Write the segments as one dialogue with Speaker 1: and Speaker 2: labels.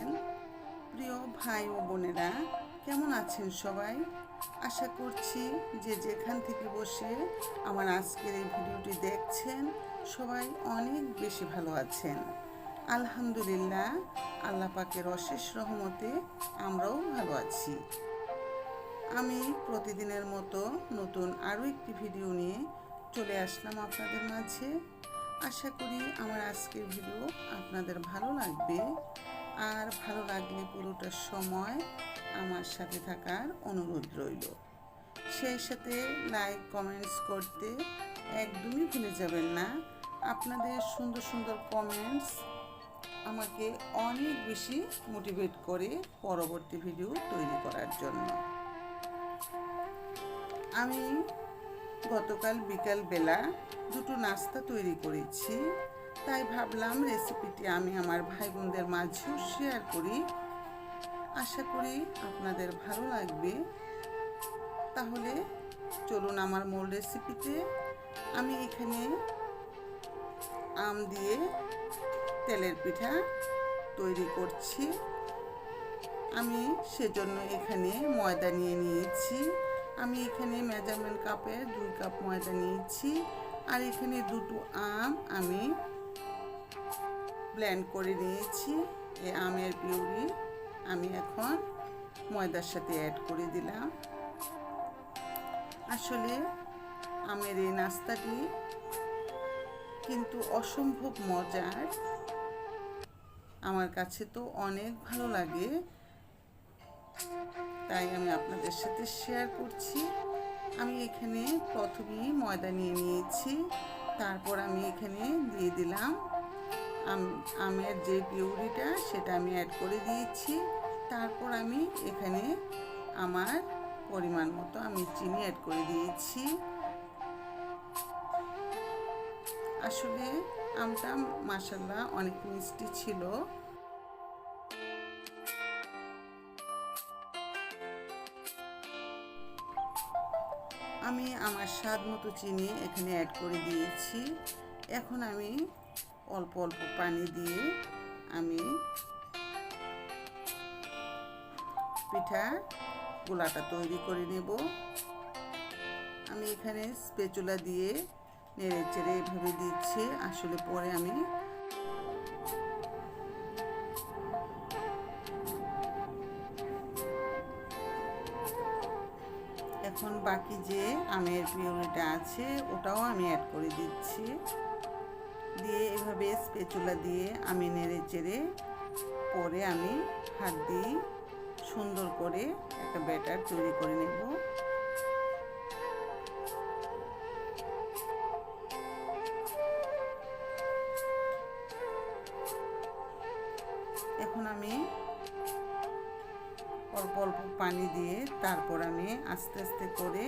Speaker 1: আছেন? প্রিয় ভাই ও বোনেরা, কেমন আছেন সবাই? আশা করছি যে যেখান থেকে বসে আমার আজকের এই ভিডিওটি দেখছেন সবাই অনেক বেশি ভালো আছেন। আলহামদুলিল্লাহ, আল্লাহ পাকের অশেষ রহমতে আমরাও ভালো আছি। আমি প্রতিদিনের মতো নতুন আরও একটি ভিডিও নিয়ে চলে আসলাম আপনাদের মাঝে। আশা করি আমার আজকের ভিডিও আপনাদের ভালো লাগবে, আর ভালো লাগলে পুরোটা সময় আমার সাথে থাকার অনুরোধ রইল। সেই সাথে লাইক কমেন্টস করতে একদমই ভুলে যাবেন না। আপনাদের সুন্দর সুন্দর কমেন্টস আমাকে অনেক বেশি মোটিভেট করে পরবর্তী ভিডিও তৈরি করার জন্য। আমি গতকাল বিকালবেলা দুটো নাস্তা তৈরি করেছি, তাই ভাবলাম রেসিপিটি আমি আমার ভাই বোনদের মাঝেও শেয়ার করি। আশা করি আপনাদের ভালো লাগবে। তাহলে চলুন আমার মূল রেসিপিতে। আমি এখানে আম দিয়ে তেলের পিঠা তৈরি করছি। আমি সেজন্য এখানে ময়দা নিয়ে নিয়েছি। আমি এখানে মেজারমেন্ট কাপে 2 কাপ ময়দা নিয়েছি, আর এখানে দুটো আম আমি ব্লেন্ড করে নিয়েছি। এই আমের পিউরি আমি এখন ময়দার সাথে অ্যাড করে দিলাম। আসলে আমের এই নাস্তাটি কিন্তু অসম্ভব মজার, আমার কাছে তো অনেক ভালো লাগে, তাই আমি আপনাদের সাথে শেয়ার করছি। আমি এখানে প্রথমেই ময়দা নিয়ে নিয়েছি, তারপর আমি এখানে দিয়ে দিলাম আমের যে পিউরিটা, সেটা আমি অ্যাড করে দিয়েছি। তারপর আমি এখানে আমার পরিমাণ মতো আমি চিনি অ্যাড করে দিয়েছি। আসলে আমটা মাশাআল্লাহ অনেক মিষ্টি ছিল। আমি আমার স্বাদ মতো চিনি এখানে অ্যাড করে দিয়েছি। এখন আমি অল্প অল্প পানি দিয়ে আমি পিঠা গোলাটা তৈরি করে নেব। আমি এখানে স্প্যাচুলা দিয়ে নেড়ে চেড়ে এভাবে দিচ্ছি। আসলে পরে আমি এখন বাকি যে আমের পিউরিটা আছে ওটাও আমি অ্যাড করে দিচ্ছি। দিয়ে এভাবে স্প্যাচুলা দিয়ে আমি নেড়ে চেড়ে পরে আমি হাত দিয়ে সুন্দর করে একটা ব্যাটার তৈরি করে নেব। এখন আমি অল্প অল্প পানি দিয়ে তারপর আমি আস্তে আস্তে করে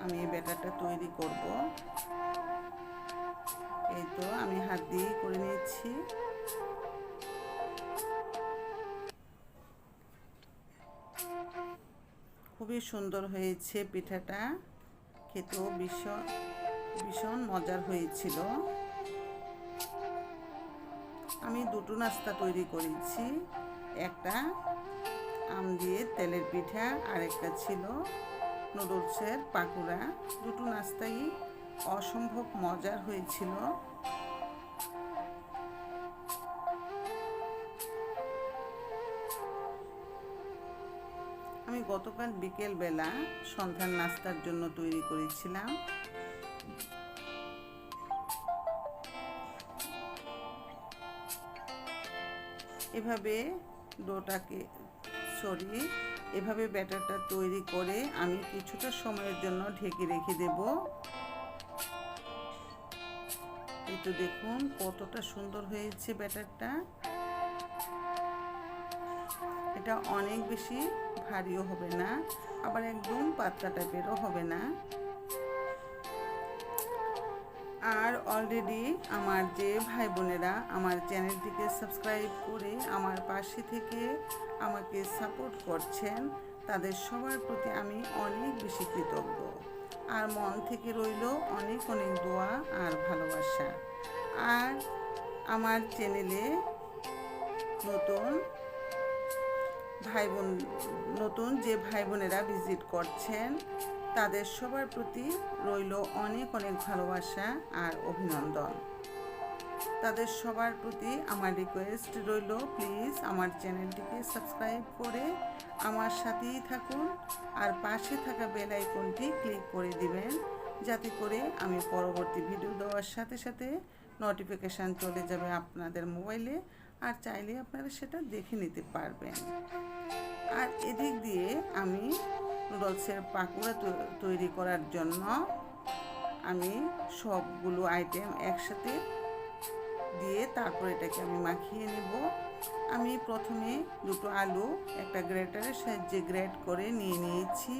Speaker 1: আমি ব্যাটারটা তৈরি করব। এই তো আমি হাত দিয়েই করে নিচ্ছি। খুবই সুন্দর হয়েছে পিঠাটা, খেতেও ভীষণ ভীষণ মজার হয়েছিল। আমি দুটো নাস্তা তৈরি করেছি, একটা আম দিয়ে তেলের পিঠা আর একটা ছিল নুডলসের পাকুড়া। দুটো নাস্তাই অসম্ভব মজার হয়েছিল। আমি গতকাল বিকেলবেলা সন্ধ্যার নাস্তার জন্য তৈরি করেছিলাম। এভাবে এভাবে ব্যাটারটা তৈরি করে আমি কিছুটা সময়ের জন্য ঢেকে রেখে দেব। এই তো দেখুন কতটা সুন্দর হয়েছে ব্যাটারটা। এটা অনেক বেশি ভারীও হবে না, আবার একদম পাতলা টাইপেরও হবে না। আর অলরেডি আমার যে ভাই বোনেরা আমার চ্যানেলটিকে সাবস্ক্রাইব করে আমার পাশে থেকে আমাকে সাপোর্ট করছেন, তাদের সবার প্রতি আমি অনেক বেশি কৃতজ্ঞ। আর মন থেকে রইল অনেক অনেক দোয়া আর ভালোবাসা। আর আমার চ্যানেলে নতুন যে ভাই বোনেরা ভিজিট করছেন তাদের সবার প্রতি রইল অনেক অনেক ভালোবাসা আর অভিনন্দন। তাদের সবার প্রতি আমার রিকোয়েস্ট রইল, প্লিজ আমার চ্যানেলটিকে সাবস্ক্রাইব করে আমার সাথেই থাকুন আর পাশে থাকা বেল আইকনটি ক্লিক করে দিবেন, যাতে করে আমি পরবর্তী ভিডিও দেওয়ার সাথে সাথে নোটিফিকেশান চলে যাবে আপনাদের মোবাইলে, আর চাইলে আপনারা সেটা দেখে নিতে পারবেন। আর এদিক দিয়ে আমি নুডলসের পাকোড়া তৈরি করার জন্য আমি সবগুলো আইটেম একসাথে দিয়ে তারপর এটাকে আমি মাখিয়ে নেব। আমি প্রথমে দুটো আলু একটা গ্রেটারের সাহায্যে গ্রেট করে নিয়ে নিয়েছি।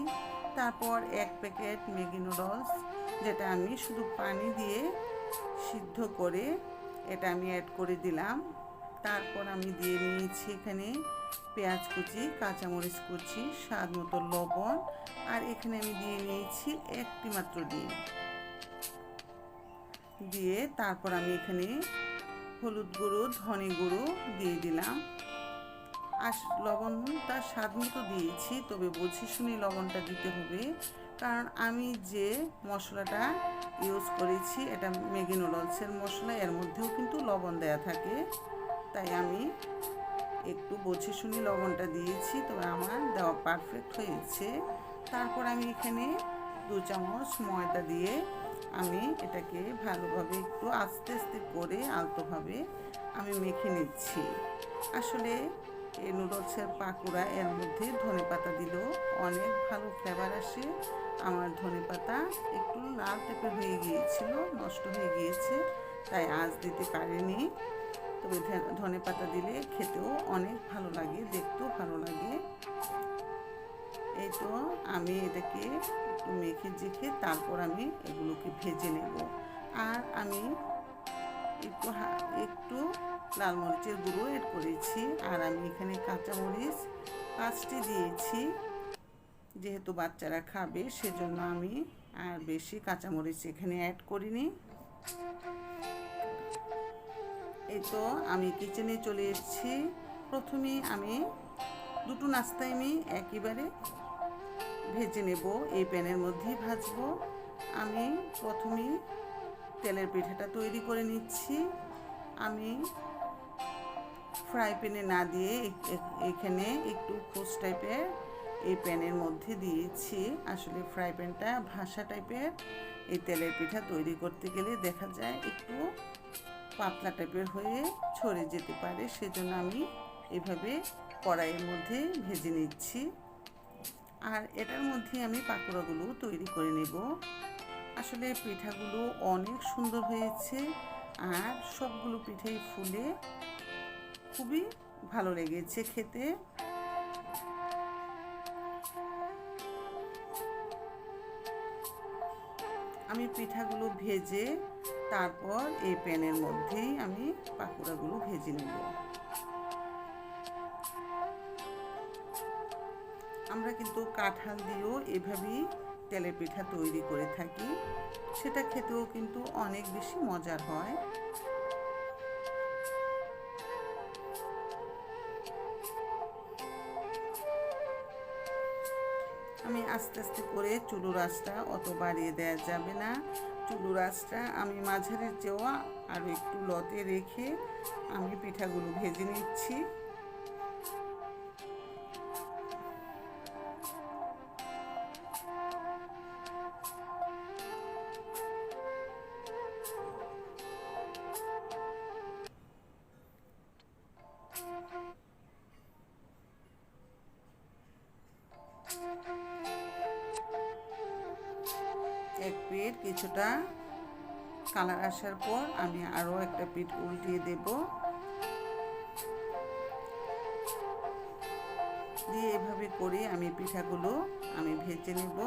Speaker 1: তারপর 1 প্যাকেট ম্যাগি নুডলস, যেটা আমি শুধু পানি দিয়ে সিদ্ধ করে এটা আমি অ্যাড করে দিলাম। তারপর আমি দিয়ে নিয়েছি এখানে পেঁয়াজ কুচি, কাঁচামরিচ কুচি, স্বাদ মতো লবণ, আর এখানে আমি দিয়ে নিয়েছি একটি মাত্র ডিম দিয়ে তারপর আমি এখানে হলুদ গুঁড়ো, ধনে গুঁড়ো দিয়ে দিলাম। আর লবণটা স্বাদ মতো দিয়েছি, তবে বুঝে শুনে লবণটা দিতে হবে, কারণ আমি যে মশলাটা ইউজ করেছি এটা ম্যাগি নুডলসের মশলা, এর মধ্যেও কিন্তু লবণ দেয়া থাকে, তাই আমি একটু বুঝে শুনে লবণটা দিয়েছি, তবে আমার দেওয়া পারফেক্ট হয়েছে। তারপর আমি এখানে 2 চামচ ময়দা দিয়ে আমি এটাকে ভালোভাবে একটু আস্তে আস্তে করে আলতোভাবে আমি মেখে নিচ্ছি। আসলে এই নুডলসের পাকোড়া এর মধ্যে ধনেপাতা দিলেও অনেক ভালো ফ্লেভার আসে। আমার ধনেপাতা একটু লাল টাইপের হয়ে গিয়েছিল, নষ্ট হয়ে গিয়েছে, তাই আজ দিতে পারিনি। তবে ধনেপাতা দিলে খেতেও অনেক ভালো লাগে, দেখতেও ভালো লাগে। এই তো আমি এটাকে একটু মেখে তারপর আমি এগুলোকে ভেজে নেব। আর আমি একটু লাল মরিচের গুঁড়ো অ্যাড করেছি, আর আমি এখানে কাঁচামরিচ 5টি দিয়েছি, যেহেতু বাচ্চারা খাবে সেজন্য আমি আর বেশি কাঁচামরিচ এখানে অ্যাড করিনি। এই তো আমি কিচেনে চলে এসেছি। প্রথমে আমি দুটো নাস্তা আমি একেবারে ভেজে নেব, এই প্যানের মধ্যেই ভাজবো। আমি প্রথমে তেলের পিঠাটা তৈরি করে নিচ্ছি। আমি ফ্রাই প্যানে না দিয়ে এখানে একটু খোস টাইপের এই প্যানের মধ্যে দিয়েছি। আসলে ফ্রাই প্যানটা ভাসা টাইপের, এই তেলের পিঠা তৈরি করতে গেলে দেখা যায় একটু পাতলা টাইপের হয়ে ছড়ে যেতে পারে, সেজন্য আমি এভাবে কড়াইয়ের মধ্যে ভেজে নিচ্ছি। আর এটার মধ্যে আমি পাকোড়াগুলো তৈরি করে নেব। আসলে পিঠাগুলো অনেক সুন্দর হয়েছে, আর সবগুলো পিঠাই ফুলে খুবই ভালো লেগেছে খেতে। আমি পিঠাগুলো ভেজে তারপর এই প্যানের মধ্যেই আমি পাকোড়াগুলো ভেজে নেব। আমরা কিন্তু কাঁঠাল দিয়েও এভাবেই তেলের পিঠা তৈরি করে থাকি, সেটা খেতেও কিন্তু অনেক বেশি মজার হয়। আমি আস্তে আস্তে করে চুলোর আঁচটা অত বাড়িয়ে দেওয়া যাবে না। চুলোর আঁচটা আমি মাঝারির চেয়েও আরও একটু লতে রেখে আমি পিঠাগুলো ভেজে নিচ্ছি। এক পিঠ কিছুটা কালার আসার পর আমি আরও একটা পিঠ উল্টিয়ে দেব, দিয়ে এভাবে করে আমি পিঠাগুলো আমি ভেজে নেব।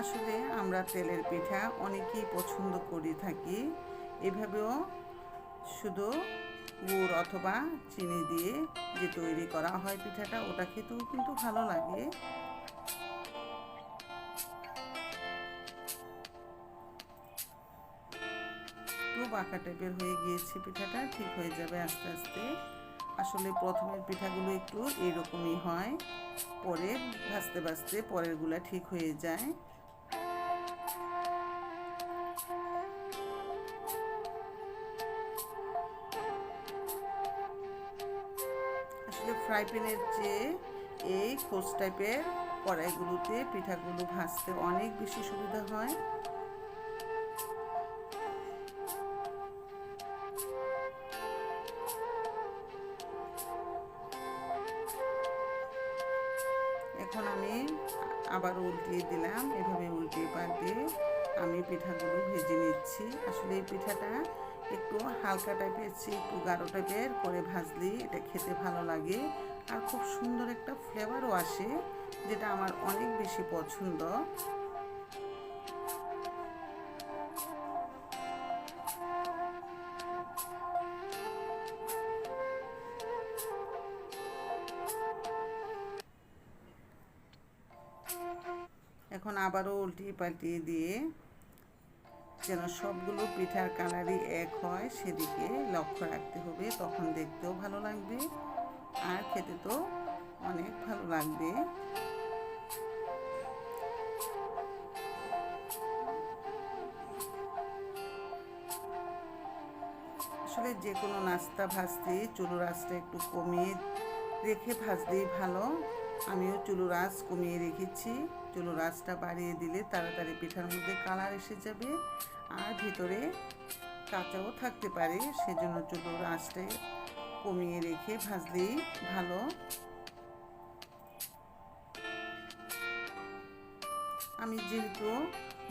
Speaker 1: আসলে আমরা তেলের পিঠা অনেকেই পছন্দ করে থাকি, এভাবেও শুধু গুড় অথবা চিনি দিয়ে যে তৈরি করা হয় পিঠাটা, ওটা খেতেও কিন্তু ভালো লাগে। বাঁকা টাইপের হয়ে গিয়েছে পিঠাটা, ঠিক হয়ে যাবে আস্তে আস্তে। আসলে প্রথমের পিঠাগুলো একটু এইরকমই হয়, পরে ভাজতে ভাজতে পরেরগুলা ঠিক হয়ে যায়। আসলে ফ্রাই প্যানের চেয়ে এই খোস টাইপের কড়াইগুলোতে পিঠাগুলো ভাজতে অনেক বেশি সুবিধা হয়। এখন আমি আবার উল্টিয়ে দিলাম, এভাবে উল্টিয়ে পাল্টিয়ে আমি পিঠাগুলো ভেজে নিচ্ছি। আসলে এই পিঠাটা একটু হালকা টাইপের চেয়ে একটু গাঢ় টাইপের করে ভাজলে এটা খেতে ভালো লাগে, আর খুব সুন্দর একটা ফ্লেভারও আসে, যেটা আমার অনেক বেশি পছন্দ। এখন আবারও উল্টিয়ে পাল্টিয়ে দিয়ে যেন সবগুলো পিঠার কালারই এক হয় সেদিকে লক্ষ্য রাখতে হবে, তখন দেখতেও ভালো লাগবে আর খেতে তো অনেক ভালো লাগবে। আসলে যে কোনো নাস্তা ভাজতে চুলোর আঁচটা একটু কমিয়ে রেখে ভাজলেই ভালো। আমিও চুলোর আঁচ কমিয়ে রেখেছি, চুলোর আঁচটা বাড়িয়ে দিলে তাড়াতাড়ি পিঠার মধ্যে কালার এসে যাবে আর ভিতরে কাঁচাও থাকতে পারে, সেজন্য চুলোর আঁচটা কমিয়ে রেখে ভাজলেই ভালো। আমি যেহেতু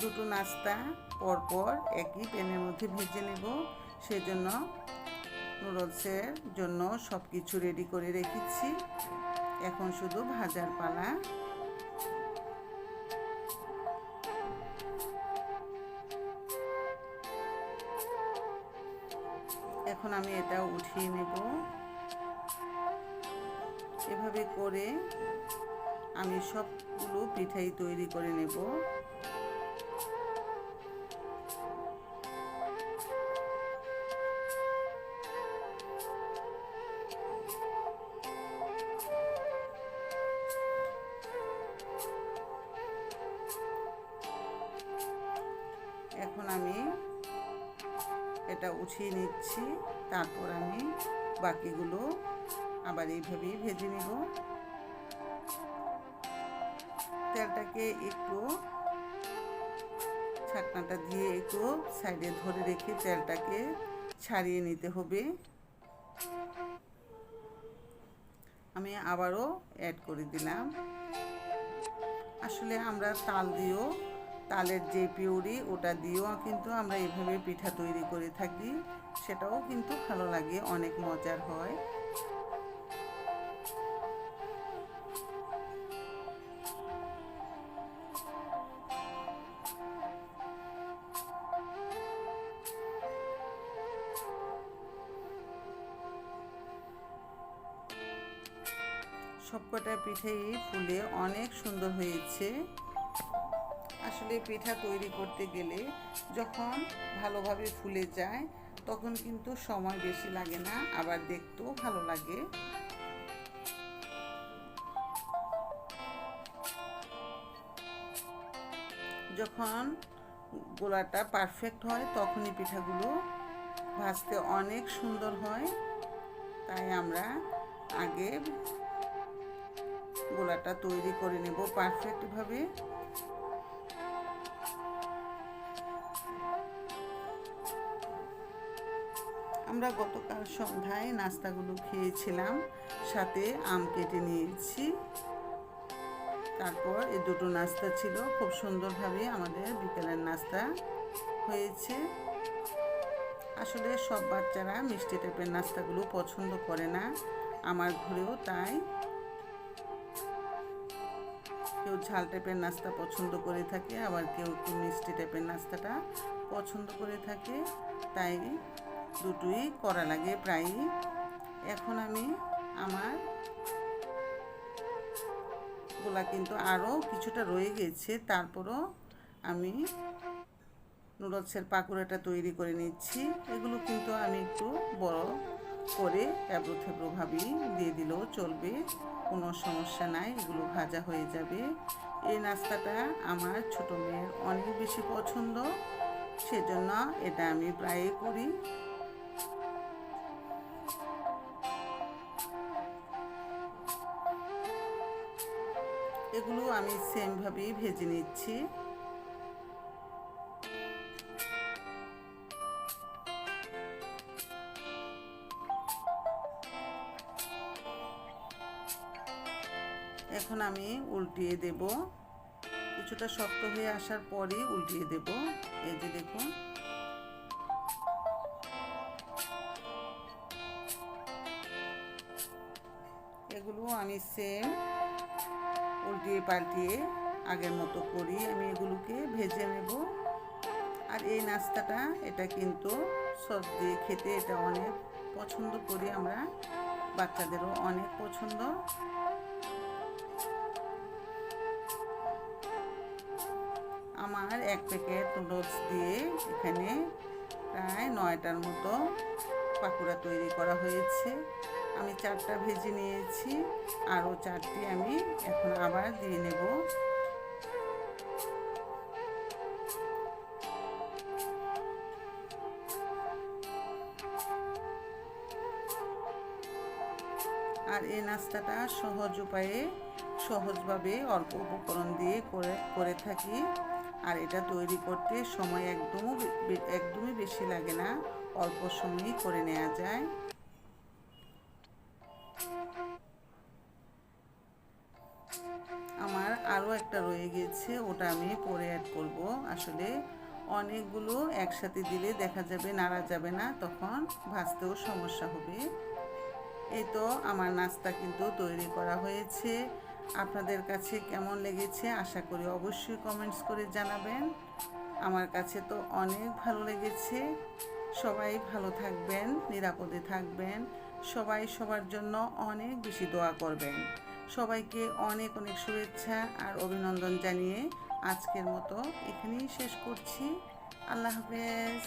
Speaker 1: দুটো নাস্তা পরপর একই প্যানের মধ্যে ভেজে নেব, সেজন্য নুডলসের জন্য সব কিছু রেডি করে রেখেছি, এখন শুধু ভাজার পালা। এখন আমি এটা উঠিয়ে নেব। এভাবে করে আমি সবগুলো পিঠাই তৈরি করে নেব। এখন আমি এটা উঠিয়ে নিচ্ছি, তারপর আমি বাকিগুলো আবার এইভাবেই ভেজে নেব। তেলটাকে একটু ছাকনাটা দিয়ে একটু সাইডে ধরে রেখে তেলটাকে ছাড়িয়ে নিতে হবে। আমি আবারও অ্যাড করে দিলাম। আসলে আমরা তাল দিয়েও, তালের যে পিউরি ওটা দিয়েও কিন্তু আমরা এভাবে পিঠা তৈরি করে থাকি, সেটাও কিন্তু ভালো লাগে, অনেক মজার হয়। সবকটা পিঠাই ফুলে অনেক সুন্দর হয়েছে। আসলে পিঠা তৈরি করতে গেলে যখন ভালোভাবে ফুলে যায় তখন কিন্তু সময় বেশি লাগে না, আবার দেখতেও ভালো লাগে। যখন গোলাটা পারফেক্ট হয় তখনই পিঠাগুলো ভাজতে অনেক সুন্দর হয়, তাই আমরা আগে গোলাটা তৈরি করে নেব পারফেক্টভাবে। আমরা গতকাল সন্ধ্যায় নাস্তাগুলো খেয়েছিলাম, সাথে আম কেটে নিয়েছি। তারপর এই দুটো নাস্তা ছিল, খুব সুন্দরভাবে আমাদের বিকেলের নাস্তা হয়েছে। আসলে সব বাচ্চারা মিষ্টি টাইপের নাস্তাগুলো পছন্দ করে না, আমার ঘরেও তাই। কেউ ঝাল টাইপের নাস্তা পছন্দ করে থাকে, আবার কেউ একটু মিষ্টি টাইপের নাস্তাটা পছন্দ করে থাকে, তাই দুটোই করা লাগে প্রায়ই। এখন আমি আমার গোলা কিন্তু আরও কিছুটা রয়ে গেছে, তারপরও আমি নুডলসের পাকোড়াটা তৈরি করে নিচ্ছি। এগুলো কিন্তু আমি একটু বড় করে এবড়ো থেবড়োভাবেই দিয়ে দিলেও চলবে, কোনো সমস্যা নাই, এগুলো ভাজা হয়ে যাবে। এই নাস্তাটা আমার ছোটো মেয়ের অনেক বেশি পছন্দ, সেজন্য এটা আমি প্রায়ই করি। এগুলো আমি সেমভাবেই ভেজে নিচ্ছি। এখন আমি উল্টিয়ে দেব, কিছুটা শক্ত হয়ে আসার পরই উল্টিয়ে দেব। এই যে দেখুন, এগুলো আমি সেম উল্টিয়ে পাল্টিয়ে আগের মতো করি আমি এগুলোকে ভেজে নেব। আর এই নাস্তাটা এটা কিন্তু সস দিয়ে খেতে এটা অনেক পছন্দ করি আমরা, বাচ্চাদেরও অনেক পছন্দ। আমার এক প্যাকেট নুডলস দিয়ে এখানে প্রায় 9টার মতো পাকোড়া তৈরি করা হয়েছে। আমি 4টা ভেজে নিয়েছি, আরও 4টি আমি এখন আবার দিয়ে নেব। আর এই নাস্তাটা সহজ উপায়ে সহজভাবে অল্প উপকরণ দিয়ে করে থাকি। আর এটা তৈরি করতে সময় একদমই বেশি লাগে না, অল্প সময়ই করে নেওয়া যায়। আমার আরও একটা রয়ে গেছে, ওটা আমি পরে অ্যাড করব। আসলে অনেকগুলো একসাথে দিলে দেখা যাবে নাড়া যাবে না, তখন ভাজতেও সমস্যা হবে। এই তো আমার নাস্তা কিন্তু তৈরি করা হয়েছে। আপনাদের কাছে কেমন লেগেছে আশা করি অবশ্যই কমেন্টস করে জানাবেন। আমার কাছে তো অনেক ভালো লেগেছে। সবাই ভালো থাকবেন, নিরাপদে থাকবেন, সবাই সবার জন্য অনেক বেশি দোয়া করবেন। সবাইকে অনেক অনেক শুভেচ্ছা আর অভিনন্দন জানিয়ে আজকের মতো এখানেই শেষ করছি। আল্লাহ হাফেজ।